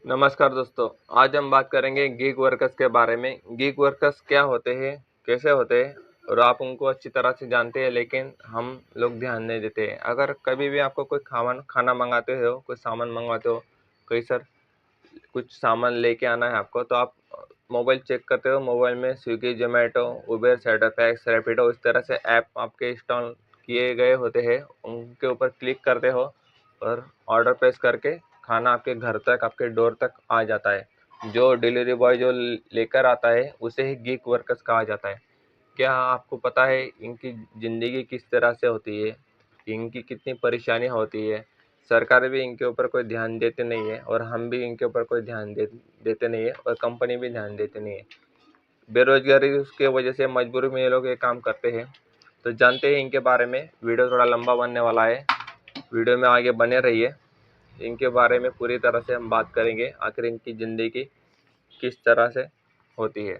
नमस्कार दोस्तों। आज हम बात करेंगे गीग वर्कर्स के बारे में। गीग वर्कर्स क्या होते हैं, कैसे होते हैं, और आप उनको अच्छी तरह से जानते हैं, लेकिन हम लोग ध्यान नहीं देते हैं। अगर कभी भी आपको कोई खाना मंगाते हो, कोई सामान मंगवाते हो, कोई सर कुछ सामान लेके आना है आपको, तो आप मोबाइल चेक करते हो। मोबाइल में स्विगी, जोमेटो, उबेर, सैटरफैक्स, रैपिडो, इस तरह से ऐप आपके इंस्टॉल किए गए होते हैं। उनके ऊपर क्लिक करते हो और ऑर्डर प्लेस करके खाना आपके घर तक, आपके डोर तक आ जाता है। जो डिलीवरी बॉय जो लेकर आता है, उसे ही गीग वर्कर्स कहा जाता है। क्या आपको पता है इनकी ज़िंदगी किस तरह से होती है, इनकी कितनी परेशानियाँ होती है? सरकार भी इनके ऊपर कोई ध्यान देते नहीं है, और हम भी इनके ऊपर कोई ध्यान देते नहीं है, और कंपनी भी ध्यान देते नहीं है। बेरोजगारी उसके वजह से मजबूरी में ये लोग ये काम करते हैं। तो जानते हैं इनके बारे में। वीडियो थोड़ा लंबा बनने वाला है, वीडियो में आगे बने रहिए। इनके बारे में पूरी तरह से हम बात करेंगे, आखिर इनकी ज़िंदगी किस तरह से होती है।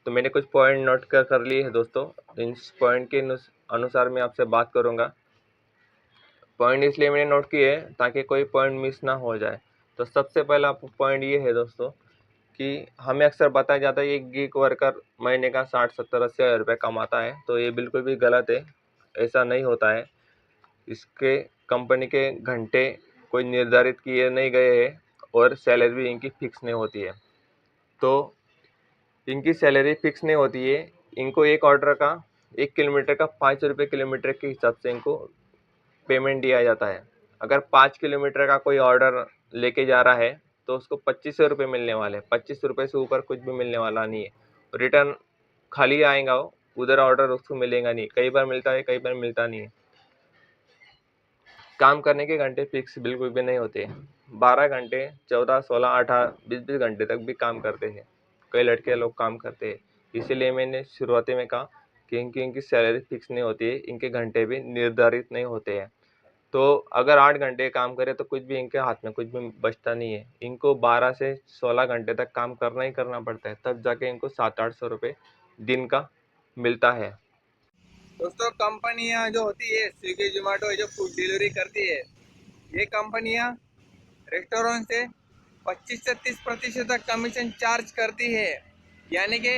तो मैंने कुछ पॉइंट नोट कर लिए हैं दोस्तों। इस पॉइंट के अनुसार मैं आपसे बात करूंगा। पॉइंट इसलिए मैंने नोट किए ताकि कोई पॉइंट मिस ना हो जाए। तो सबसे पहला पॉइंट ये है दोस्तों कि हमें अक्सर बताया जाता है ये गीग वर्कर महीने का 60, 70, 80 हज़ार रुपये कमाता है। तो ये बिल्कुल भी गलत है, ऐसा नहीं होता है। इसके कंपनी के घंटे कोई निर्धारित किए नहीं गए हैं, और सैलरी भी इनकी फिक्स नहीं होती है। तो इनकी सैलरी फिक्स नहीं होती है। इनको एक ऑर्डर का 1 किलोमीटर का 5 रुपये किलोमीटर के हिसाब से इनको पेमेंट दिया जाता है। अगर 5 किलोमीटर का कोई ऑर्डर लेके जा रहा है, तो उसको 2500 रुपये मिलने वाले हैं। 25 रुपये से ऊपर कुछ भी मिलने वाला नहीं है। रिटर्न खाली आएगा वो, उधर ऑर्डर उसको मिलेगा नहीं। कई बार मिलता है, कई बार मिलता नहीं है। काम करने के घंटे फिक्स बिल्कुल भी नहीं होते। 12 घंटे, 14, 16, 18, 20 घंटे तक भी काम करते हैं। कई लड़के लोग काम करते हैं। इसीलिए मैंने शुरुआती में कहा कि इनकी सैलरी फिक्स नहीं होती है, इनके घंटे भी निर्धारित नहीं होते हैं। तो अगर 8 घंटे काम करे तो कुछ भी इनके हाथ में कुछ भी बचता नहीं है। इनको 12 से 16 घंटे तक काम करना ही करना पड़ता है, तब जाके इनको 700-800 रुपये दिन का मिलता है। दोस्तों, कंपनियां जो होती है स्विगी जोमेटो जो फूड डिलीवरी करती है, ये कंपनियां रेस्टोरेंट से 25 से 30% तक कमीशन चार्ज करती है। यानी कि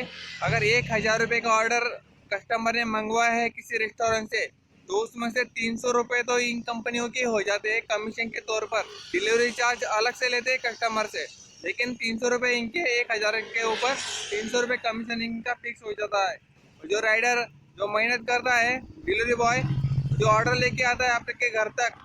अगर 1,000 रुपये का ऑर्डर कस्टमर ने मंगवाया है किसी रेस्टोरेंट से, तो उसमें से 300 रुपये तो इन कंपनियों के हो जाते हैं कमीशन के तौर पर। डिलीवरी चार्ज अलग से लेते हैं कस्टमर से, लेकिन 300 रुपये इनके 1,000 के ऊपर 300 रुपये कमीशन इनका फिक्स हो जाता है। और जो राइडर जो मेहनत करता है, डिलीवरी बॉय जो ऑर्डर लेके आता है आपके घर तक,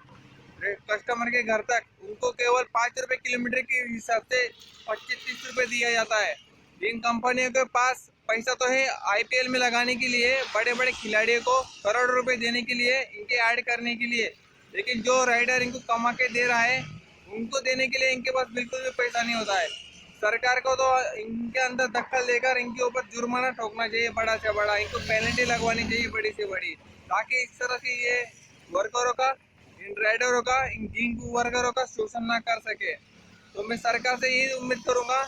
कस्टमर के घर तक, उनको केवल 5 रुपये किलोमीटर के हिसाब से 25-30 रुपये दिया जाता है। इन कंपनियों के पास पैसा तो है आईपीएल में लगाने के लिए, बड़े बड़े खिलाड़ियों को करोड़ रुपए देने के लिए, इनके ऐड करने के लिए, लेकिन जो राइडर इनको कमा के दे रहा है, उनको देने के लिए इनके पास बिल्कुल भी पैसा नहीं होता है। सरकार को तो इनके अंदर दखल देकर इनके ऊपर जुर्माना ठोकना चाहिए, बड़ा से बड़ा इनको पेनल्टी लगवानी चाहिए, बड़ी से बड़ी, ताकि इस तरह से ये वर्करों का, इन राइडरों का, इन गिग वर्करों का शोषण ना कर सके। तो मैं सरकार से यही उम्मीद करूंगा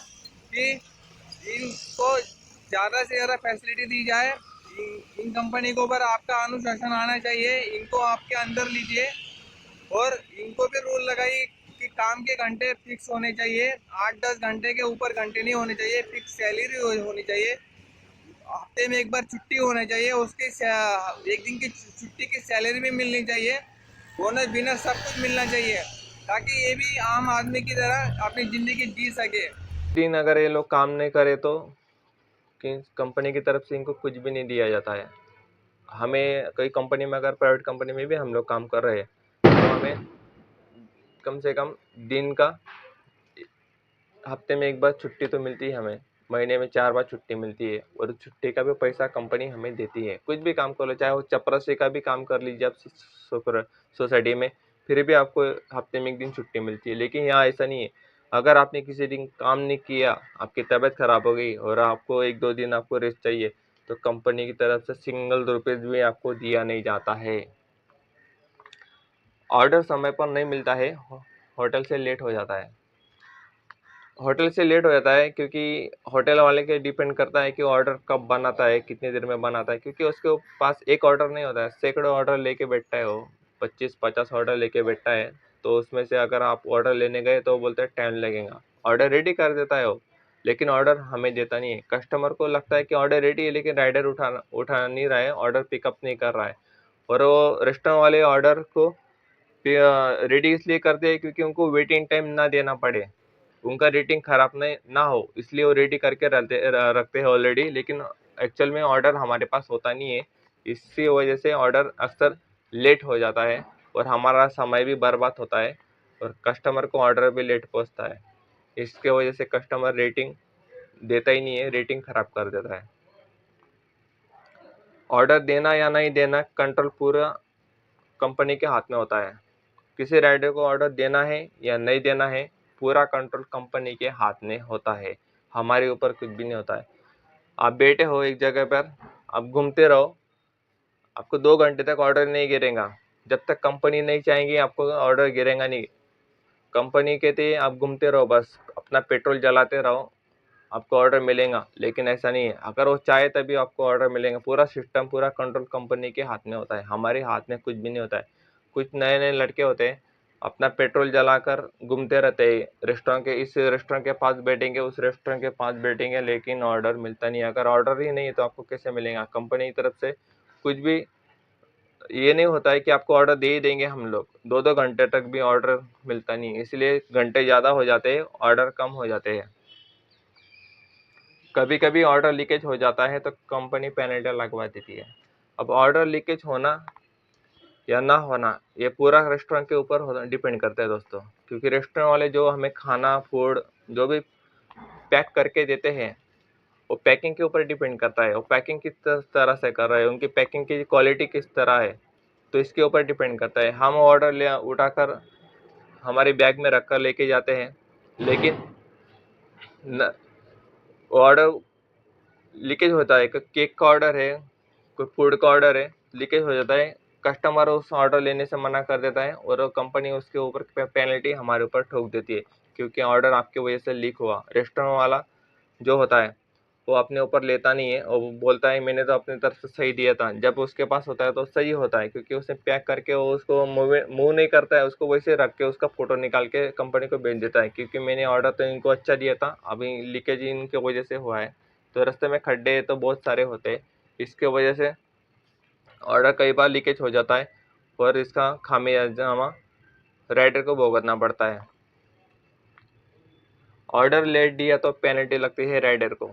कि इनको ज़्यादा से ज़्यादा फैसिलिटी दी जाए। इन कंपनी के ऊपर आपका अनुशासन आना चाहिए, इनको आपके अंदर लीजिए, और इनको भी रूल लगाइए कि काम के घंटे फिक्स होने चाहिए। 8-10 घंटे के ऊपर घंटे नहीं होने चाहिए, फिक्स सैलरी होनी चाहिए। हफ्ते में एक बार छुट्टी होना चाहिए, उसकी एक दिन की छुट्टी की सैलरी भी मिलनी चाहिए। बोनस बिनस सब कुछ मिलना चाहिए, ताकि ये भी आम आदमी की तरह अपनी ज़िंदगी जी सके। दिन अगर ये लोग काम नहीं करे तो कंपनी की तरफ से इनको कुछ भी नहीं दिया जाता है। हमें कई कंपनी में, अगर प्राइवेट कंपनी में भी हम लोग काम कर रहे हैं, तो हमें कम से कम दिन का, हफ्ते में एक बार छुट्टी तो मिलती है हमें। महीने में 4 बार छुट्टी मिलती है, और छुट्टी का भी पैसा कंपनी हमें देती है। कुछ भी काम कर लो, चाहे वो चपरासी का भी काम कर लीजिए आप सोसाइटी में, फिर भी आपको हफ्ते में 1 दिन छुट्टी मिलती है। लेकिन यहाँ ऐसा नहीं है। अगर आपने किसी दिन काम नहीं किया, आपकी तबीयत खराब हो गई और आपको 1-2 दिन आपको रेस्ट चाहिए, तो कंपनी की तरफ से सिंगल रुपये भी आपको दिया नहीं जाता है। ऑर्डर समय पर नहीं मिलता है, होटल से लेट हो जाता है। होटल से लेट हो जाता है क्योंकि होटल वाले के डिपेंड करता है कि ऑर्डर कब बनाता है, कितनी देर में बनाता है। क्योंकि उसके पास एक ऑर्डर नहीं होता है, सैकड़ों ऑर्डर लेके बैठता है वो। 25-50 ऑर्डर लेके बैठता है। तो उसमें से अगर आप ऑर्डर लेने गए तो बोलते हैं टाइम लगेगा। ऑर्डर रेडी कर देता है वो, लेकिन ऑर्डर हमें देता नहीं है। कस्टमर को लगता है कि ऑर्डर रेडी है, लेकिन राइडर उठा नहीं रहा है, ऑर्डर पिकअप नहीं कर रहा है। और वो रेस्टोरेंट वाले ऑर्डर को रेडी इसलिए करते हैं क्योंकि उनको वेटिंग टाइम ना देना पड़े, उनका रेटिंग खराब नहीं ना हो, इसलिए वो रेडी करके रखते हैं ऑलरेडी, लेकिन एक्चुअल में ऑर्डर हमारे पास होता नहीं है। इसी वजह से ऑर्डर अक्सर लेट हो जाता है और हमारा समय भी बर्बाद होता है और कस्टमर को ऑर्डर भी लेट पहुंचता है। इसके वजह से कस्टमर रेटिंग देता ही नहीं है, रेटिंग खराब कर देता है। ऑर्डर देना या नहीं देना कंट्रोल पूरा कंपनी के हाथ में होता है। किसी राइडर को ऑर्डर देना है या नहीं देना है, पूरा कंट्रोल कंपनी के हाथ में होता है, हमारे ऊपर कुछ भी नहीं होता है। आप बैठे हो एक जगह पर, आप घूमते रहो, आपको 2 घंटे तक ऑर्डर नहीं गिरेगा। जब तक कंपनी नहीं चाहेगी आपको ऑर्डर गिरेगा नहीं। कंपनी कहती है आप घूमते रहो, बस अपना पेट्रोल जलाते रहो, आपको ऑर्डर मिलेगा। लेकिन ऐसा नहीं है, अगर वो चाहे तभी आपको ऑर्डर मिलेगा। पूरा सिस्टम, पूरा कंट्रोल कंपनी के हाथ में होता है, हमारे हाथ में कुछ भी नहीं होता है। कुछ नए नए लड़के होते हैं, अपना पेट्रोल जलाकर घूमते रहते हैं, रेस्टोरेंट के इस रेस्टोरेंट के पास बैठेंगे, उस रेस्टोरेंट के पास बैठेंगे, लेकिन ऑर्डर मिलता नहीं है। अगर ऑर्डर ही नहीं है तो आपको कैसे मिलेगा? कंपनी की तरफ से कुछ भी ये नहीं होता है कि आपको ऑर्डर दे ही देंगे हम लोग। 2-2 घंटे तक भी ऑर्डर मिलता नहीं है, इसलिए घंटे ज़्यादा हो जाते हैं, ऑर्डर कम हो जाते हैं। कभी कभी ऑर्डर लीकेज हो जाता है तो कंपनी पेनल्टी लगवा देती है। अब ऑर्डर लीकेज होना या ना होना ये पूरा रेस्टोरेंट के ऊपर डिपेंड करता है दोस्तों, क्योंकि रेस्टोरेंट वाले जो हमें खाना फूड जो भी पैक करके देते हैं, वो पैकिंग के ऊपर डिपेंड करता है, वो पैकिंग किस तरह से कर रहे हैं, उनकी पैकिंग की क्वालिटी किस तरह है, तो इसके ऊपर डिपेंड करता है। हम ऑर्डर ले उठाकर हमारे बैग में रख कर लेके जाते हैं, लेकिन ऑर्डर लीकेज होता है। केक का ऑर्डर है, कोई फूड का ऑर्डर है, लीकेज हो जाता है, कस्टमर उस ऑर्डर लेने से मना कर देता है और कंपनी उसके ऊपर पेनल्टी हमारे ऊपर ठोक देती है, क्योंकि ऑर्डर आपकी वजह से लीक हुआ। रेस्टोरेंट वाला जो होता है वो अपने ऊपर लेता नहीं है और वो बोलता है मैंने तो अपनी तरफ से सही दिया था। जब उसके पास होता है तो सही होता है, क्योंकि उसने पैक करके वो उसको मूव नहीं करता है, उसको वैसे रख के उसका फ़ोटो निकाल के कंपनी को भेज देता है, क्योंकि मैंने ऑर्डर तो इनको अच्छा दिया था, अभी लीकेज इनकी वजह से हुआ है। तो रास्ते में खड्डे तो बहुत सारे होते हैं, इसके वजह से ऑर्डर कई बार लीकेज हो जाता है और इसका खामियाजा राइडर को भुगतना पड़ता है। ऑर्डर लेट दिया तो पेनल्टी लगती है राइडर को।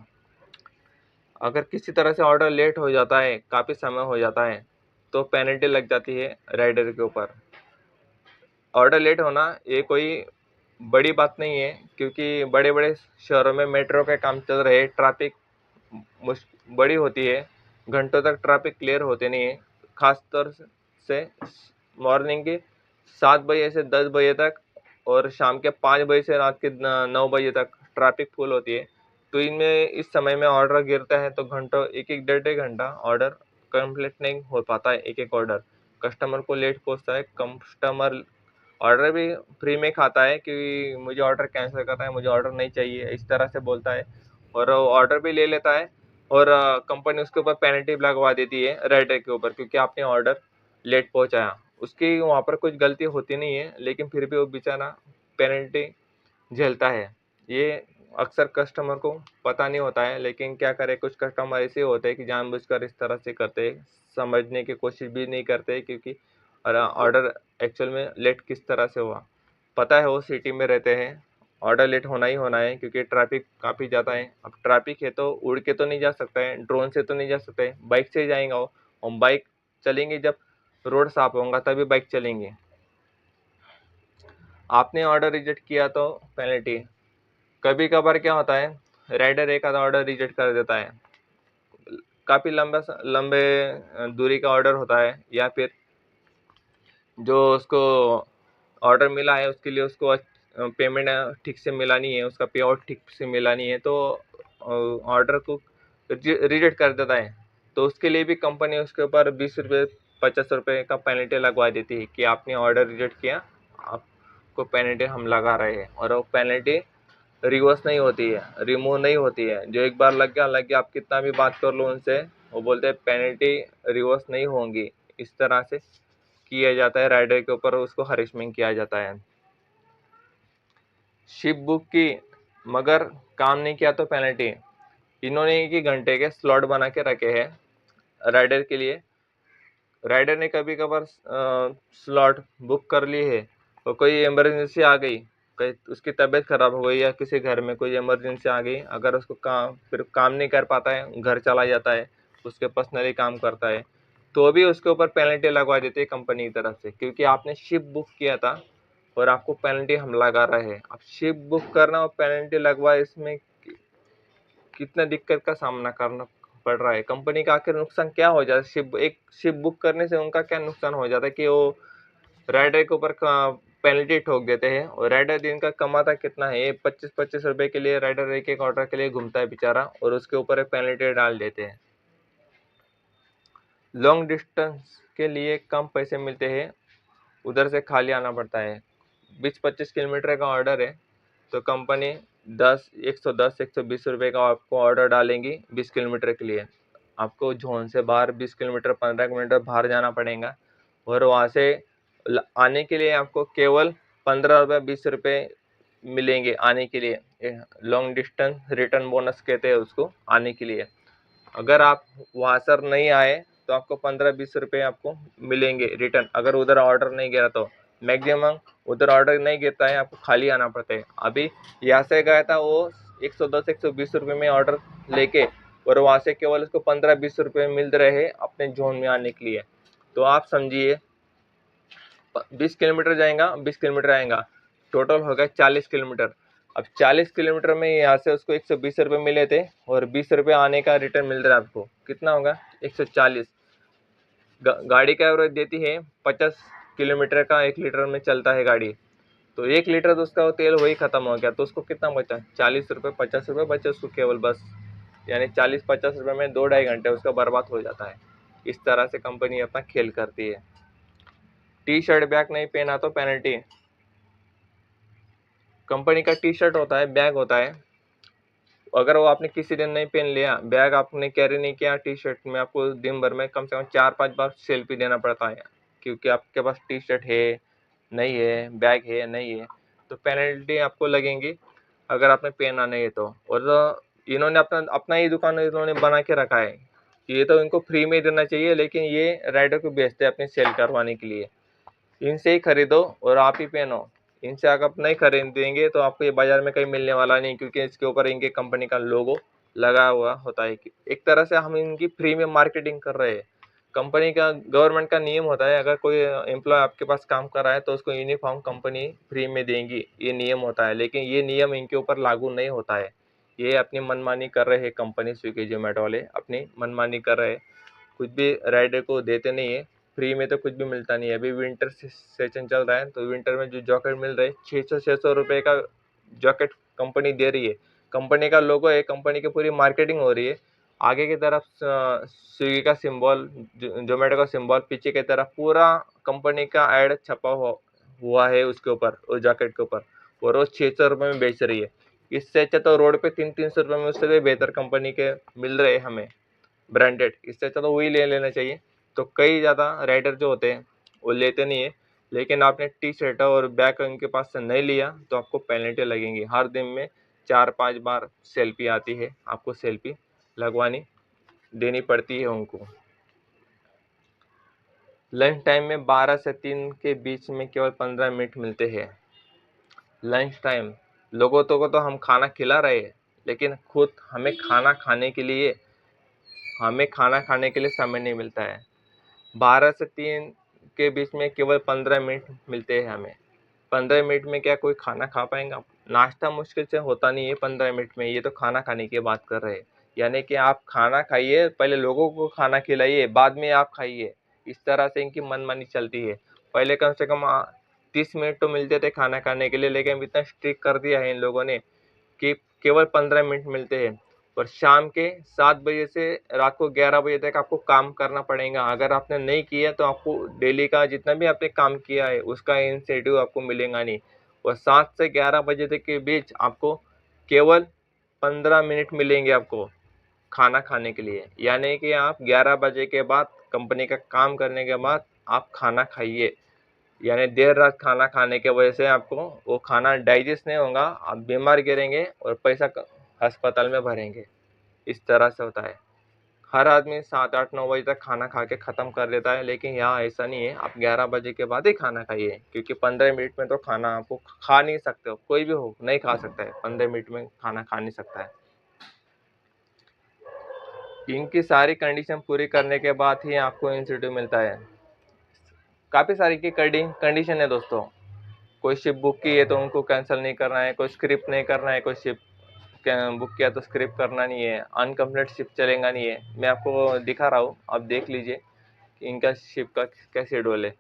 अगर किसी तरह से ऑर्डर लेट हो जाता है, काफ़ी समय हो जाता है, तो पेनल्टी लग जाती है राइडर के ऊपर। ऑर्डर लेट होना ये कोई बड़ी बात नहीं है, क्योंकि बड़े बड़े शहरों में मेट्रो के काम चल रहे, ट्रैफिक बड़ी होती है, घंटों तक ट्रैफिक क्लियर होते नहीं है। खास तौर से मॉर्निंग के 7 बजे से 10 बजे तक और शाम के 5 बजे से रात के 9 बजे तक ट्रैफिक फुल होती है। तो इनमें इस समय में ऑर्डर गिरता है तो घंटों एक एक डेढ़ डेढ़ घंटा ऑर्डर कंप्लीट नहीं हो पाता है। एक एक ऑर्डर कस्टमर को लेट पहुंचता है, कस्टमर ऑर्डर भी फ्री में खाता है कि मुझे ऑर्डर कैंसिल करना है, मुझे ऑर्डर नहीं चाहिए, इस तरह से बोलता है और ऑर्डर भी ले लेता है और कंपनी उसके ऊपर पेनल्टी लगवा देती है राइडर के ऊपर, क्योंकि आपने ऑर्डर लेट पहुंचाया। उसकी वहाँ पर कुछ गलती होती नहीं है, लेकिन फिर भी वो बेचारा पेनल्टी झेलता है। ये अक्सर कस्टमर को पता नहीं होता है, लेकिन क्या करें, कुछ कस्टमर ऐसे होते हैं कि जानबूझकर इस तरह से करते हैं, समझने की कोशिश भी नहीं करते, क्योंकि ऑर्डर एक्चुअल में लेट किस तरह से हुआ पता है। वो सिटी में रहते हैं, ऑर्डर लेट होना ही होना है, क्योंकि ट्रैफिक काफ़ी ज़्यादा है। अब ट्रैफिक है तो उड़ के तो नहीं जा सकता है, ड्रोन से तो नहीं जा सकता है, बाइक से ही जाएंगा वो, और बाइक चलेंगे जब रोड साफ होगा तभी बाइक चलेंगे। आपने ऑर्डर रिजेक्ट किया तो पेनल्टी। कभी कभार क्या होता है, राइडर एक आधा ऑर्डर रिजेक्ट कर देता है, काफ़ी लंबे दूरी का ऑर्डर होता है, या फिर जो उसको ऑर्डर मिला है उसके लिए उसको पेमेंट ठीक से मिला नहीं है, उसका पे आउट ठीक से मिला नहीं है, तो ऑर्डर को रिजेक्ट कर देता है। तो उसके लिए भी कंपनी उसके ऊपर 20 रुपये 50 रुपये का पेनल्टी लगवा देती है कि आपने ऑर्डर रिजेक्ट किया, आपको पेनल्टी हम लगा रहे हैं। और वो पेनल्टी रिवर्स नहीं होती है, रिमूव नहीं होती है। जो एक बार लग गया, आप कितना भी बात कर लो उनसे, वो बोलते हैं पेनल्टी रिवर्स नहीं होंगी। इस तरह से किया जाता है राइडर के ऊपर, उसको हरेसमेंट किया जाता है। शिप बुक की मगर काम नहीं किया तो पेनल्टी। इन्होंने एक ही घंटे के स्लॉट बना के रखे हैं राइडर के लिए। राइडर ने कभी कभार स्लॉट बुक कर ली है और कोई इमरजेंसी आ गई, कहीं उसकी तबीयत खराब हो गई या किसी घर में कोई इमरजेंसी आ गई, अगर उसको फिर काम नहीं कर पाता है, घर चला जाता है, उसके पर्सनली काम करता है, तो भी उसके ऊपर पेनल्टी लगवा देती है कंपनी की तरफ से, क्योंकि आपने शिप बुक किया था और आपको पेनल्टी हम लगा रहे हैं। अब शिप बुक करना और पेनल्टी लगवा, इसमें कितना दिक्कत का सामना करना पड़ रहा है। कंपनी का आखिर नुकसान क्या हो जाता है? एक शिप बुक करने से उनका क्या नुकसान हो जाता है कि वो राइडर के ऊपर पेनल्टी ठोक देते हैं, और राइडर दिन का कमाता कितना है? ये 25-25 रुपए के लिए राइडर एक एक ऑर्डर के लिए घूमता है बेचारा, और उसके ऊपर एक पेनल्टी डाल देते हैं। लॉन्ग डिस्टेंस के लिए कम पैसे मिलते हैं, उधर से खाली आना पड़ता है। 20-25 किलोमीटर का ऑर्डर है तो कंपनी 110-120 रुपये का आपको ऑर्डर डालेंगी 20 किलोमीटर के लिए। आपको जोन से बाहर 20 किलोमीटर 15 किलोमीटर बाहर जाना पड़ेगा, और वहाँ से आने के लिए आपको केवल 15 रुपये 20 रुपये मिलेंगे आने के लिए। लॉन्ग डिस्टेंस रिटर्न बोनस कहते हैं उसको, आने के लिए। अगर आप वहाँ सर नहीं आए तो आपको 15-20 रुपये आपको मिलेंगे रिटर्न, अगर उधर ऑर्डर नहीं गिरा तो। मैक्सिमम उधर ऑर्डर नहीं गिरता है, आपको खाली आना पड़ता है। अभी यहाँ से गया था वो 110-120 रुपये में ऑर्डर लेके, और वहाँ से केवल उसको 15-20 रुपये मिल रहे हैं अपने जोन में आने के लिए। तो आप समझिए 20 किलोमीटर जाएगा, 20 किलोमीटर आएगा, टोटल हो गया 40 किलोमीटर। अब 40 किलोमीटर में यहाँ से उसको 120 रुपये मिले थे, और 20 रुपये आने का रिटर्न मिल रहा है आपको, कितना होगा? 140। गाड़ी का एवरेज देती है 50 किलोमीटर का, 1 लीटर में चलता है गाड़ी, तो 1 लीटर तो उसका तेल वही खत्म हो गया, तो उसको कितना बचा? 40 रुपये 50 रुपये बचे उसको केवल, बस। यानी 40-50 रुपये में 2-2.5 घंटे उसका बर्बाद हो जाता है। इस तरह से कंपनी अपना खेल करती है। टी शर्ट बैग नहीं पहना तो पेनल्टी। कंपनी का टी शर्ट होता है, बैग होता है, अगर वो आपने किसी दिन नहीं पहन लिया, बैग आपने कैरी नहीं किया टी शर्ट में, आपको दिन भर में कम से कम 4-5 बार सेल्फी देना पड़ता है, क्योंकि आपके पास टी शर्ट है नहीं है, बैग है नहीं है, तो पेनल्टी आपको लगेंगी अगर आपने पहना नहीं है तो। और इन्होंने अपना अपना ही दुकान इन्होंने बना के रखा है, ये तो इनको फ्री में देना चाहिए, लेकिन ये राइडर को बेचते हैं अपनी सेल करवाने के लिए। इनसे ही खरीदो और आप ही पहनो। इनसे अगर आप नहीं खरीदेंगे तो आपको ये बाजार में कहीं मिलने वाला नहीं, क्योंकि इसके ऊपर इनके कंपनी का लोगो लगा हुआ होता है। एक तरह से हम इनकी फ्री में मार्केटिंग कर रहे हैं। कंपनी का, गवर्नमेंट का नियम होता है, अगर कोई एम्प्लॉय आपके पास काम कर रहा है तो उसको यूनिफॉर्म कंपनी फ्री में देंगी, ये नियम होता है। लेकिन ये नियम इनके ऊपर लागू नहीं होता है। ये अपनी मनमानी कर रहे हैं, कंपनी स्विगी जोमेटो वाले अपनी मनमानी कर रहे हैं, कुछ भी राइडर को देते नहीं है फ्री में, तो कुछ भी मिलता नहीं है। अभी विंटर सेशन चल रहा है, तो विंटर में जो जैकेट मिल रहे हैं 600 रुपये का जैकेट कंपनी दे रही है। कंपनी का लोगो है, कंपनी की पूरी मार्केटिंग हो रही है। आगे की तरफ स्विगी का सिंबल, जोमेटो का सिंबल, पीछे की तरफ पूरा कंपनी का एड छपा हुआ है उसके ऊपर, उस जैकेट के ऊपर, और वो 600 रुपये में बेच रही है। इससे अच्छा तो रोड पे 300-300 रुपये में उससे भी बेहतर कंपनी के मिल रहे हैं हमें ब्रांडेड, इससे अच्छा तो वही ले लेना चाहिए। तो कई ज़्यादा राइडर जो होते हैं वो लेते नहीं है, लेकिन आपने टी शर्ट और बैग उनके पास से नहीं लिया तो आपको पेनल्टी लगेंगी। हर दिन में 4-5 बार सेल्फी आती है, आपको सेल्फी लगवानी देनी पड़ती है उनको। लंच टाइम में 12 से 3 के बीच में केवल 15 मिनट मिलते हैं। लंच टाइम, लोगों को तो हम खाना खिला रहे हैं, लेकिन खुद हमें खाना खाने के लिए समय नहीं मिलता है। 12 से 3 के बीच में केवल 15 मिनट मिलते हैं हमें। 15 मिनट में क्या कोई खाना खा पाएगा? नाश्ता मुश्किल से होता नहीं है 15 मिनट में, ये तो खाना खाने की बात कर रहे हैं। यानी कि आप खाना खाइए, पहले लोगों को खाना खिलाइए, बाद में आप खाइए। इस तरह से इनकी मनमानी चलती है। पहले कम से कम 30 मिनट तो मिलते थे खाना खाने के लिए, लेकिन इतना स्ट्रिक्ट कर दिया है इन लोगों ने कि केवल 15 मिनट मिलते हैं। और शाम के 7 बजे से रात को 11 बजे तक आपको काम करना पड़ेगा। अगर आपने नहीं किया तो आपको डेली का जितना भी आपने काम किया है उसका इंसेंटिव आपको मिलेगा नहीं। और 7 से 11 बजे तक के बीच आपको केवल 15 मिनट मिलेंगे आपको खाना खाने के लिए। यानी कि आप 11 बजे के बाद, कंपनी का काम करने के बाद आप खाना खाइए। यानी देर रात खाना खाने की वजह से आपको वो खाना डाइजेस्ट नहीं होगा, आप बीमार गिरेंगे और पैसा अस्पताल में भरेंगे। इस तरह से होता है। हर आदमी 7, 8, 9 बजे तक खाना खा के ख़त्म कर देता है, लेकिन यहाँ ऐसा नहीं है। आप 11 बजे के बाद ही खाना खाइए, क्योंकि 15 मिनट में तो खाना आपको खा नहीं सकते हो, कोई भी हो नहीं खा सकता है, 15 मिनट में खाना खा नहीं सकता है। इनकी सारी कंडीशन पूरी करने के बाद ही आपको इंसेंटिव मिलता है। काफ़ी सारी की कंडीशन है दोस्तों। कोई शिप बुक की है तो उनको कैंसिल नहीं करना है, कोई स्क्रिप्ट नहीं करना है, कोई शिप बुक किया तो स्क्रिप्ट करना नहीं है, अनकम्प्लीट शिप चलेगा नहीं है। मैं आपको दिखा रहा हूँ, आप देख लीजिए कि इनका शिप का क्या शेड्यूल है।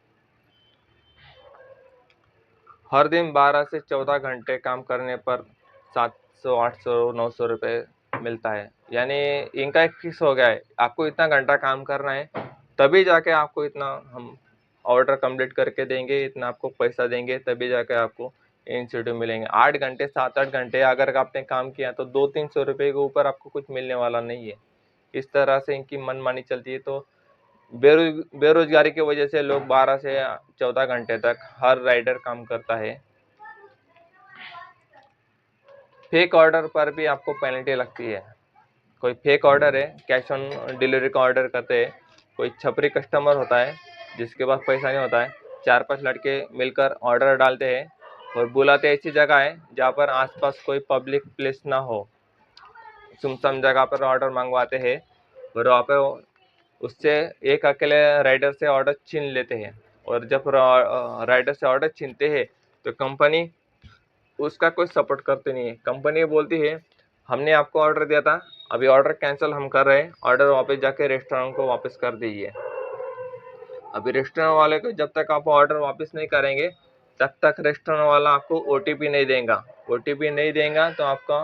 हर दिन 12 से 14 घंटे काम करने पर 700, 800, 900 रुपये मिलता है। यानी इनका एक फिक्स हो गया है, आपको इतना घंटा काम करना है, तभी जाके आपको इतना हम ऑर्डर कंप्लीट करके देंगे, इतना आपको पैसा देंगे, तभी जाके आपको इंसेंटिव मिलेंगे। 8 घंटे 7, 8 घंटे अगर आपने काम किया तो 200-300 रुपये के ऊपर आपको कुछ मिलने वाला नहीं है। इस तरह से इनकी मनमानी चलती है। तो बेरोजगारी की वजह से लोग 12 से 14 घंटे तक हर राइडर काम करता है। फेक ऑर्डर पर भी आपको पेनल्टी लगती है। कोई फेक ऑर्डर है, कैश ऑन डिलीवरी का ऑर्डर करते हैं, कोई छपरी कस्टमर होता है जिसके पास पैसा नहीं होता है, 4-5 लड़के मिलकर ऑर्डर डालते हैं और बुलाते ऐसी जगह है जहाँ पर आसपास कोई पब्लिक प्लेस ना हो, सुनसान जगह पर ऑर्डर मंगवाते हैं और वहाँ पर उससे एक अकेले राइडर से ऑर्डर छीन लेते हैं। और जब राइडर से ऑर्डर छीनते हैं तो कंपनी उसका कोई सपोर्ट करती नहीं है। कंपनी बोलती है हमने आपको ऑर्डर दिया था, अभी ऑर्डर कैंसिल हम कर रहे हैं, ऑर्डर वापस जाके रेस्टोरेंट को वापस कर दीजिए। अभी रेस्टोरेंट वाले को जब तक आप ऑर्डर वापस नहीं करेंगे तब तक रेस्टोरेंट वाला आपको ओटीपी नहीं देगा। ओटीपी नहीं देगा तो आपका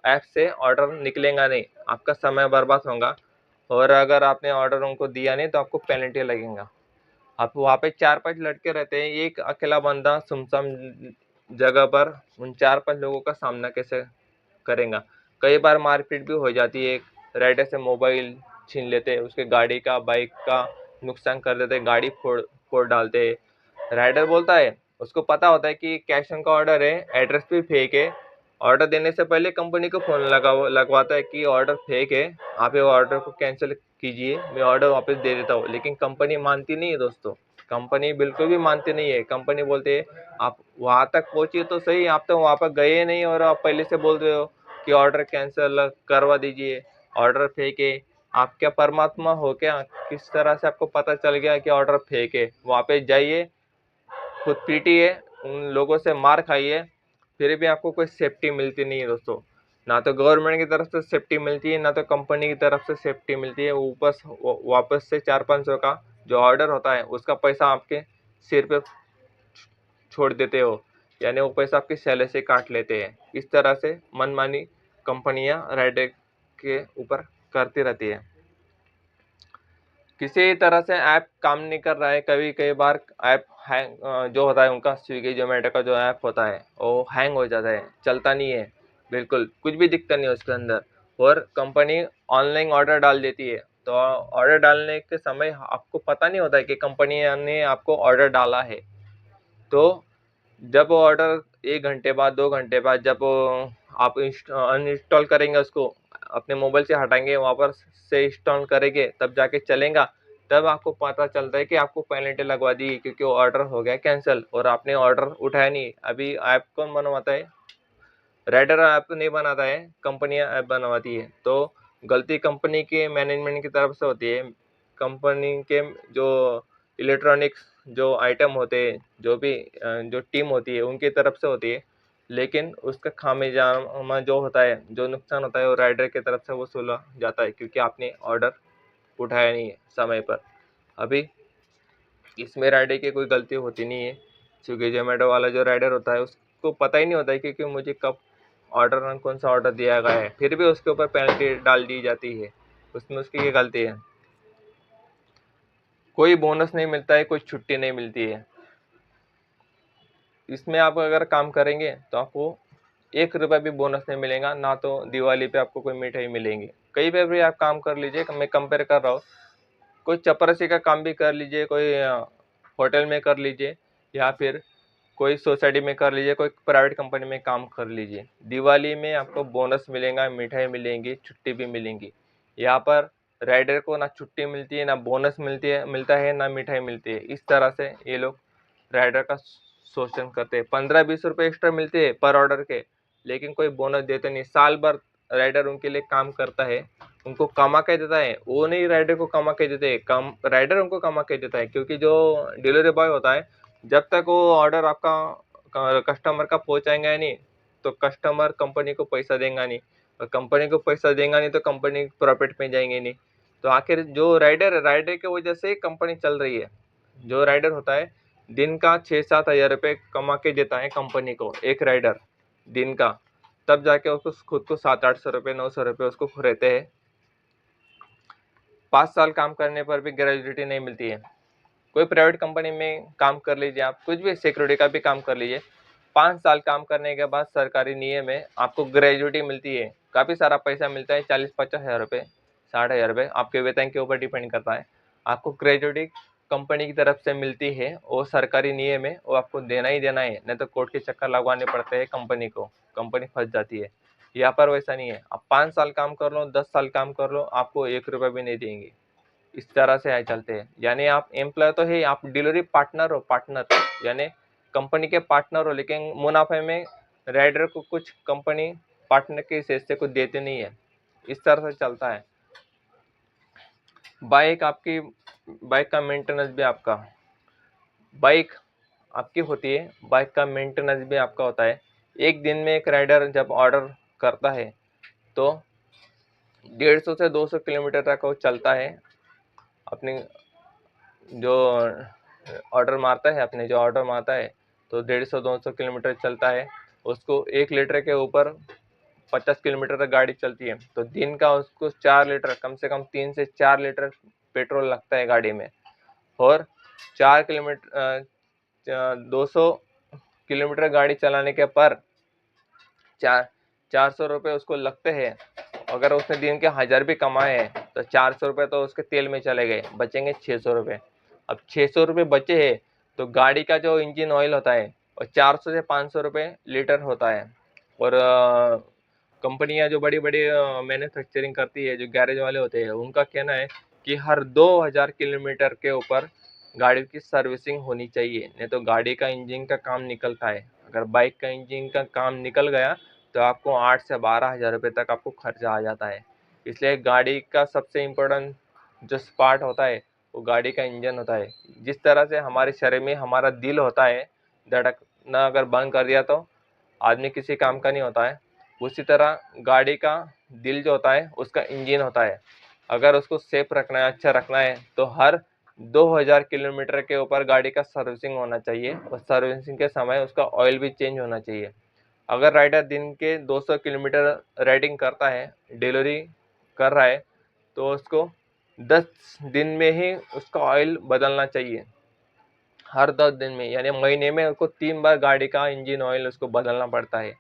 ऐप से ऑर्डर निकलेगा नहीं, आपका समय बर्बाद होगा। और अगर आपने ऑर्डर उनको दिया नहीं तो आपको पेनल्टी लगेगा। आप वहाँ पे 4-5 लड़के रहते हैं, एक अकेला बंदा सुमसाम जगह पर उन 4-5 लोगों का सामना कैसे करेगा। कई बार मारपीट भी हो जाती है, राइडर से मोबाइल छीन लेते हैं, उसके गाड़ी का बाइक का नुकसान कर देते हैं, गाड़ी फोड़ फोड़ डालते हैं। राइडर बोलता है, उसको पता होता है कि कैश ऑन का ऑर्डर है, एड्रेस भी फेक है। ऑर्डर देने से पहले कंपनी को फ़ोन लगवाता है कि ऑर्डर फेक है, आप ये ऑर्डर को कैंसिल कीजिए, मैं ऑर्डर वापस दे देता हूँ। लेकिन कंपनी मानती नहीं है दोस्तों, कंपनी बिल्कुल भी मानती नहीं है। कंपनी बोलती है आप वहाँ तक पहुँचिए तो सही, आप तो वहाँ पर गए नहीं और आप पहले से बोल रहे हो कि ऑर्डर कैंसिल करवा दीजिए, ऑर्डर फेक है। आप क्या परमात्मा हो क्या? किस तरह से आपको पता चल गया कि ऑर्डर फेक है? वहाँ पे जाइए, खुद पीटिए, उन लोगों से मार खाइए, फिर भी आपको कोई सेफ्टी मिलती नहीं है दोस्तों। ना तो गवर्नमेंट की तरफ से सेफ्टी मिलती है, ना तो कंपनी की तरफ से सेफ्टी मिलती है। ऊपर वापस से 400-500 का जो ऑर्डर होता है उसका पैसा आपके सिर पे छोड़ देते हो, यानी वो पैसा आपकी सैलरी से काट लेते हैं। इस तरह से मनमानी कंपनियां राइडर के ऊपर करती रहती है। किसी तरह से ऐप काम नहीं कर रहा है, कभी कई बार ऐप हैंग जो होता है उनका स्विगी जोमेटो का जो ऐप होता है वो हैंग हो जाता है, चलता नहीं है, बिल्कुल कुछ भी दिखता नहीं है उसके अंदर। और कंपनी ऑनलाइन ऑर्डर डाल देती है, तो ऑर्डर डालने के समय आपको पता नहीं होता है कि कंपनी ने आपको ऑर्डर डाला है। तो जब ऑर्डर 1 घंटे बाद 2 घंटे बाद जब आप अनइंस्टॉल करेंगे, उसको अपने मोबाइल से हटाएंगे, वापस से इंस्टॉल करेंगे, तब जाके चलेगा। तब आपको पता चलता है कि आपको पेनल्टी लगवा दी क्योंकि वो ऑर्डर हो गया कैंसिल और आपने ऑर्डर उठाया नहीं। अभी ऐप कौन बनवाता है? राइडर ऐप नहीं बनाता है, कंपनियां ऐप बनवाती है। तो गलती कंपनी के मैनेजमेंट की तरफ से होती है। कंपनी के जो इलेक्ट्रॉनिक्स जो आइटम होते हैं, जो भी जो टीम होती है उनकी तरफ से होती है, लेकिन उसका खामियाजा जो होता है, जो नुकसान होता है वो राइडर की तरफ से वसूला जाता है, क्योंकि आपने ऑर्डर उठाया नहीं है समय पर। अभी इसमें राइडर की कोई गलती होती नहीं है। स्विगी जोमेटो वाला जो राइडर होता है उसको पता ही नहीं होता है क्योंकि मुझे कब ऑर्डर कौन सा ऑर्डर दिया गया है, फिर भी उसके ऊपर पेनल्टी डाल दी जाती है। उसमें उसकी ये गलती है। कोई बोनस नहीं मिलता है, कोई छुट्टी नहीं मिलती है। इसमें आप अगर काम करेंगे तो आपको 1 रुपया भी बोनस नहीं मिलेगा, ना तो दिवाली पे आपको कोई मिठाई मिलेंगी। कहीं पे भी आप काम कर लीजिए, मैं कंपेयर कर रहा हूँ, कोई चपरासी का काम भी कर लीजिए, कोई होटल में कर लीजिए, या फिर कोई सोसाइटी में कर लीजिए, कोई प्राइवेट कंपनी में काम कर लीजिए। दिवाली में आपको बोनस मिलेगा, मिठाई मिलेंगी, छुट्टी भी मिलेंगी। यहाँ पर राइडर को ना छुट्टी मिलती है, ना बोनस मिलता है, ना मिठाई मिलती है। इस तरह से ये लोग राइडर का शोषण करते हैं। 15-20 रुपये एक्स्ट्रा मिलते हैं पर ऑर्डर के, लेकिन कोई बोनस देते नहीं। साल भर राइडर उनके लिए काम करता है, उनको कमा के देता है। वो नहीं राइडर को कमा के देते, कम राइडर उनको कमा के देता है। क्योंकि जो डिलीवरी बॉय होता है, जब तक वो ऑर्डर आपका कस्टमर का पहुंचाएंगा नहीं, तो कस्टमर कंपनी को पैसा देगा नहीं, और कंपनी को पैसा देगा नहीं तो कंपनी प्रॉफिट में जाएंगे नहीं। तो आखिर जो राइडर की वजह से कंपनी चल रही है। जो राइडर होता है दिन का 6-7 हज़ार रुपये कमा के देता है कंपनी को, एक राइडर दिन का, तब जाके उसको खुद को 700-800 रुपये 900 रुपये उसको रहते हैं। 5 साल काम करने पर भी ग्रेजुएटी नहीं मिलती है। कोई प्राइवेट कंपनी में काम कर लीजिए, आप कुछ भी सिक्योरिटी का भी काम कर लीजिए, 5 साल काम करने के बाद सरकारी नियम है आपको ग्रेजुएटी मिलती है। काफ़ी सारा पैसा मिलता है, 40-50 हज़ार रुपये, 60 हज़ार रुपये, आपके वेतन के ऊपर डिपेंड करता है। आपको ग्रेजुएटी कंपनी की तरफ से मिलती है, वो सरकारी नियम है, वो आपको देना ही देना है, नहीं तो कोर्ट के चक्कर लगवाने पड़ते हैं कंपनी को, कंपनी फंस जाती है। यहाँ पर वैसा नहीं है, आप 5 साल काम कर लो, 10 साल काम कर लो, आपको 1 रुपया भी नहीं देंगे। इस तरह से आए चलते हैं। यानी आप एम्प्लॉय तो है, आप डिलीवरी पार्टनर हो, पार्टनर यानी कंपनी के पार्टनर हो, लेकिन मुनाफे में राइडर को कुछ कंपनी पार्टनर के हिस्से से कुछ देते नहीं है। इस तरह से चलता है। बाइक का मेंटेनेंस भी आपका, बाइक आपकी होती है, बाइक का मेंटेनेंस भी आपका होता है। एक दिन में एक राइडर जब ऑर्डर करता है तो 150 से 200 किलोमीटर तक वो चलता है। अपनी जो ऑर्डर मारता है तो 150-200 किलोमीटर चलता है। उसको 1 लीटर के ऊपर 50 किलोमीटर तक गाड़ी चलती है, तो दिन का उसको 4 लीटर, कम से कम 3 से 4 लीटर पेट्रोल लगता है गाड़ी में। और 200 किलोमीटर गाड़ी चलाने के पर 400 रुपये उसको लगते हैं। अगर उसने दिन के 1000 भी कमाए हैं तो 400 रुपये तो उसके तेल में चले गए, बचेंगे 600 रुपये। अब 600 रुपये बचे हैं तो गाड़ी का जो इंजन ऑयल होता है और 400 से 500 रुपये लीटर होता है। और कंपनियां जो बड़ी बड़ी मैन्युफैक्चरिंग करती है, जो गैरेज वाले होते हैं, उनका कहना है कि हर 2000 किलोमीटर के ऊपर गाड़ी की सर्विसिंग होनी चाहिए, नहीं तो गाड़ी का इंजन का काम निकलता है। अगर बाइक का इंजन का काम निकल गया तो आपको 8 से 12 हज़ार रुपये तक आपको खर्चा आ जाता है। इसलिए गाड़ी का सबसे इम्पोर्टेंट जो पार्ट होता है वो गाड़ी का इंजन होता है। जिस तरह से हमारे शरीर में हमारा दिल होता है, धड़कना अगर बंद कर दिया तो आदमी किसी काम का नहीं होता है, उसी तरह गाड़ी का दिल जो होता है उसका इंजन होता है। अगर उसको सेफ रखना है, अच्छा रखना है, तो हर 2000 किलोमीटर के ऊपर गाड़ी का सर्विसिंग होना चाहिए, और सर्विसिंग के समय उसका ऑयल भी चेंज होना चाहिए। अगर राइडर दिन के 200 किलोमीटर राइडिंग करता है, डिलीवरी कर रहा है, तो उसको 10 दिन में ही उसका ऑयल बदलना चाहिए। हर 10 दिन में, यानी महीने में उसको 3 बार गाड़ी का इंजन ऑयल उसको बदलना पड़ता है।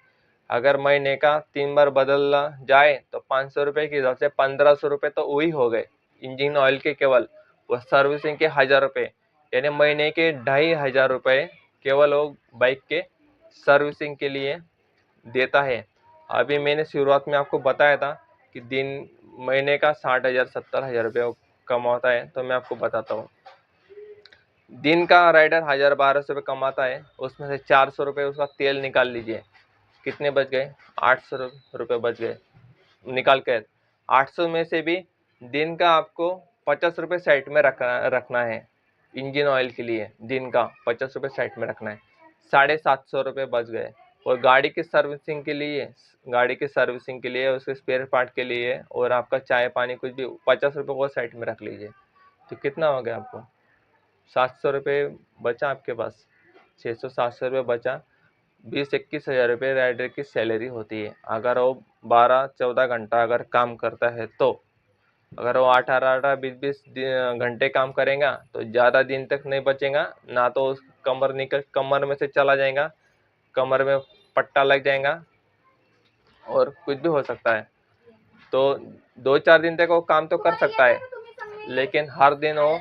अगर महीने का 3 बार बदलना जाए तो 500 रुपये के हिसाब से 1500 रुपये तो वही हो गए इंजन ऑयल के केवल। वह सर्विसिंग के 1000 रुपये, यानी महीने के 2500 रुपये केवल वो बाइक के सर्विसिंग के लिए देता है। अभी मैंने शुरुआत में आपको बताया था कि दिन महीने का 60,000 70,000 रुपये कमाता है। तो मैं आपको बताता हूँ, दिन का राइडर 1000-1200 रुपये कमाता है, उसमें से 400 रुपये उसका तेल निकाल लीजिए, कितने बच गए? 800 रुपये बच गए। निकाल कर 800 में से भी दिन का आपको 50 रुपये साइड में रखना है इंजन ऑयल के लिए। दिन का 50 रुपये साइड में रखना है, 750 रुपये बच गए। और गाड़ी की सर्विसिंग के लिए, उसके स्पेयर पार्ट के लिए, और आपका चाय पानी कुछ भी 50 रुपये को साइड में रख लीजिए, तो कितना हो गया आपको? 700 रुपये बचा आपके पास, 600-700 रुपये बचा। 20-21 हज़ार रुपये राइडर की सैलरी होती है। अगर वो 12-14 घंटा अगर काम करता है तो, अगर वो 18-20 घंटे काम करेगा तो ज़्यादा दिन तक नहीं बचेगा ना, तो उस कमर में से चला जाएगा, कमर में पट्टा लग जाएगा और कुछ भी हो सकता है। तो 2-4 दिन तक वो काम तो कर सकता है, लेकिन हर दिन वो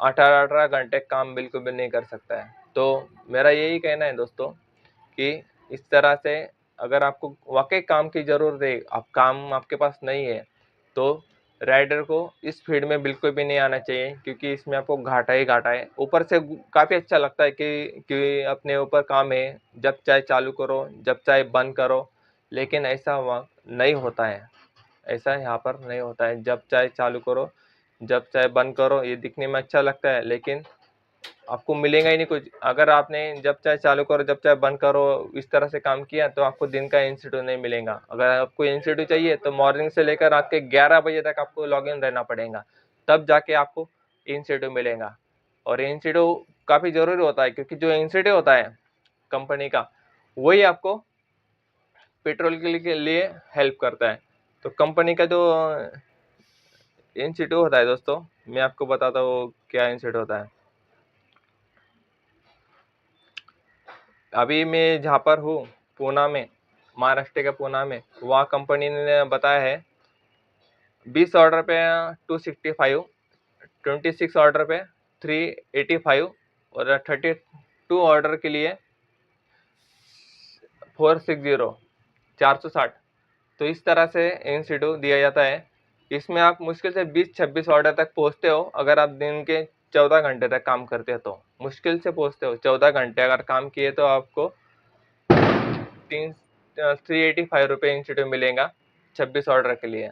18-18 घंटे काम बिल्कुल भी नहीं कर सकता है। तो मेरा यही कहना है दोस्तों कि इस तरह से अगर आपको वाकई काम की ज़रूरत है, अब काम आपके पास नहीं है, तो राइडर को इस फील्ड में बिल्कुल भी नहीं आना चाहिए, क्योंकि इसमें आपको घाटा ही घाटा है। ऊपर से काफ़ी अच्छा लगता है कि अपने ऊपर काम है, जब चाहे चालू करो, जब चाहे बंद करो, लेकिन ऐसा वहाँ नहीं होता है। ऐसा यहाँ पर नहीं होता है। जब चाहे चालू करो, जब चाहे बंद करो, ये दिखने में अच्छा लगता है, लेकिन आपको मिलेगा ही नहीं कुछ। अगर आपने जब चाहे चालू करो, जब चाहे बंद करो, इस तरह से काम किया, तो आपको दिन का इंस्टीट्यूट नहीं मिलेगा। अगर आपको इंस्टीट्यूट चाहिए तो मॉर्निंग से लेकर रात के 11 बजे तक आपको लॉग इन रहना पड़ेगा, तब जाके आपको इंस्टीट्यूट मिलेगा। और इंस्टीट्यूट काफ़ी ज़रूरी होता है, क्योंकि जो इंस्टीट्यूट होता है कंपनी का, वही आपको पेट्रोल के लिए हेल्प करता है। तो कंपनी का जो इंस्टीट्यूट होता है दोस्तों, मैं आपको बताता हूँ क्या इंस्टीट्यूट होता है। अभी मैं जहाँ पर हूँ, पूना में, महाराष्ट्र के पूना में, वहाँ कंपनी ने बताया है 20 ऑर्डर पे 265, 26 ऑर्डर पे 385 और 32 ऑर्डर के लिए 460, 460। तो इस तरह से इंस्टीट्यूट दिया जाता है। इसमें आप मुश्किल से 20-26 ऑर्डर तक पहुँचते हो, अगर आप दिन के 14 घंटे तक काम करते हो तो मुश्किल से पहुँचते हो। 14 घंटे अगर काम किए तो आपको 385 रुपये इंस्टीट्यूट मिलेगा 26 ऑर्डर के लिए।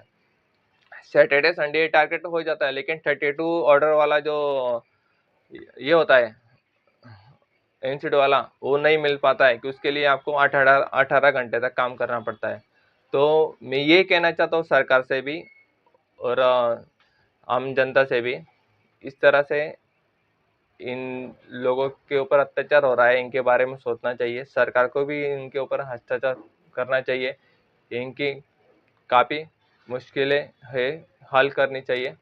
सैटरडे संडे टारगेट हो जाता है, लेकिन 32 ऑर्डर वाला जो ये होता है इंस्टीट्यूट वाला, वो नहीं मिल पाता है, कि उसके लिए आपको 18 घंटे तक काम करना पड़ता है। तो मैं ये कहना चाहता हूँ सरकार से भी और आम जनता से भी, इस तरह से इन लोगों के ऊपर अत्याचार हो रहा है, इनके बारे में सोचना चाहिए। सरकार को भी इनके ऊपर हस्तक्षेप करना चाहिए, इनकी काफ़ी मुश्किलें है, हल करनी चाहिए।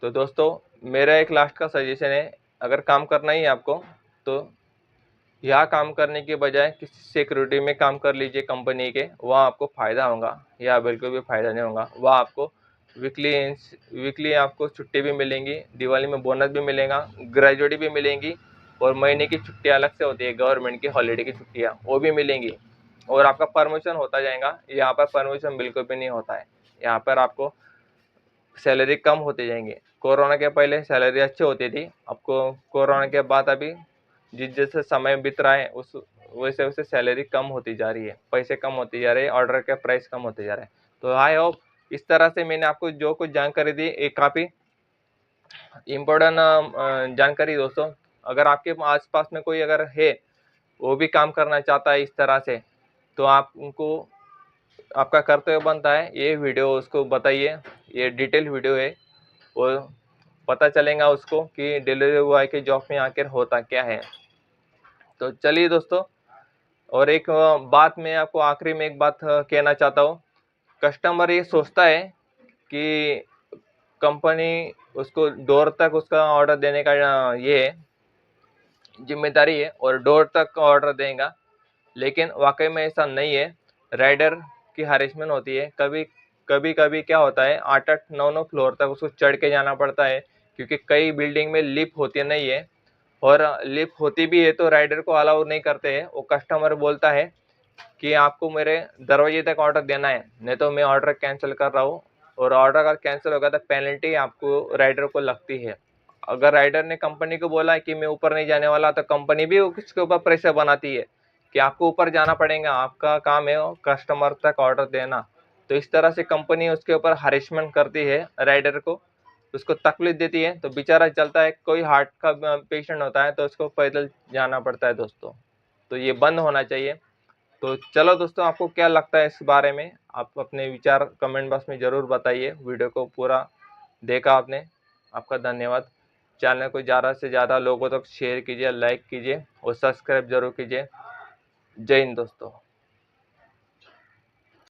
तो दोस्तों, मेरा एक लास्ट का सजेशन है, अगर काम करना ही है आपको, तो यहाँ काम करने के बजाय किसी सिक्योरिटी में काम कर लीजिए कंपनी के, वहाँ आपको फ़ायदा होगा। या बिल्कुल भी फ़ायदा नहीं होगा। वहाँ आपको वीकली आपको छुट्टी भी मिलेंगी, दिवाली में बोनस भी मिलेगा, ग्रेजुएटी भी मिलेंगी, और महीने की छुट्टियाँ अलग से होती है, गवर्नमेंट की हॉलीडे की छुट्टियाँ, वो भी मिलेंगी। और आपका प्रमोशन होता जाएगा। यहाँ पर प्रमोशन बिल्कुल भी नहीं होता है। यहाँ पर आपको सैलरी कम होती जाएंगी। कोरोना के पहले सैलरी अच्छी होती थी, आपको कोरोना के बाद अभी जिस जैसे समय बीत रहा है, उस वैसे वैसे सैलरी कम होती जा रही है, पैसे कम होते जा रहे हैं, ऑर्डर के प्राइस कम होते जा रहे हैं। तो आई होप इस तरह से मैंने आपको जो कुछ जानकारी दी, एक काफ़ी इम्पोर्टेंट जानकारी दोस्तों। अगर आपके आसपास में कोई अगर है, वो भी काम करना चाहता है इस तरह से, तो आप उनको, आपका कर्तव्य बनता है ये वीडियो उसको बताइए। ये डिटेल वीडियो है, वो पता चलेगा उसको कि डिलीवरी बॉय के जॉब में आखिर होता क्या है। तो चलिए दोस्तों, और एक बात मैं आपको आखिरी में एक बात कहना चाहता हूँ। कस्टमर ये सोचता है कि कंपनी उसको डोर तक उसका ऑर्डर देने का ये जिम्मेदारी है, और डोर तक ऑर्डर देगा, लेकिन वाकई में ऐसा नहीं है। राइडर की हरेसमेंट होती है। कभी क्या होता है, 8-9 फ्लोर तक उसको चढ़ के जाना पड़ता है, क्योंकि कई बिल्डिंग में लिफ्ट होती नहीं है, और लिफ्ट होती भी है तो राइडर को अलाउ नहीं करते हैं। वो कस्टमर बोलता है कि आपको मेरे दरवाजे तक ऑर्डर देना है, नहीं तो मैं ऑर्डर कैंसिल कर रहा हूँ। और ऑर्डर अगर कैंसिल होगा तो पेनल्टी आपको राइडर को लगती है। अगर राइडर ने कंपनी को बोला है कि मैं ऊपर नहीं जाने वाला, तो कंपनी भी उसके ऊपर प्रेशर बनाती है कि आपको ऊपर जाना पड़ेगा, आपका काम है कस्टमर तक ऑर्डर देना। तो इस तरह से कंपनी उसके ऊपर हरेसमेंट करती है राइडर को, उसको तकलीफ देती है। तो बेचारा चलता है, कोई हार्ट का पेशेंट होता है तो उसको पैदल जाना पड़ता है दोस्तों। तो ये बंद होना चाहिए। तो चलो दोस्तों, आपको क्या लगता है इस बारे में, आप अपने विचार कमेंट बॉक्स में ज़रूर बताइए। वीडियो को पूरा देखा आपने, आपका धन्यवाद। चैनल को ज़्यादा से ज़्यादा लोगों तक शेयर कीजिए, लाइक कीजिए और सब्सक्राइब जरूर कीजिए। जय हिंद दोस्तों।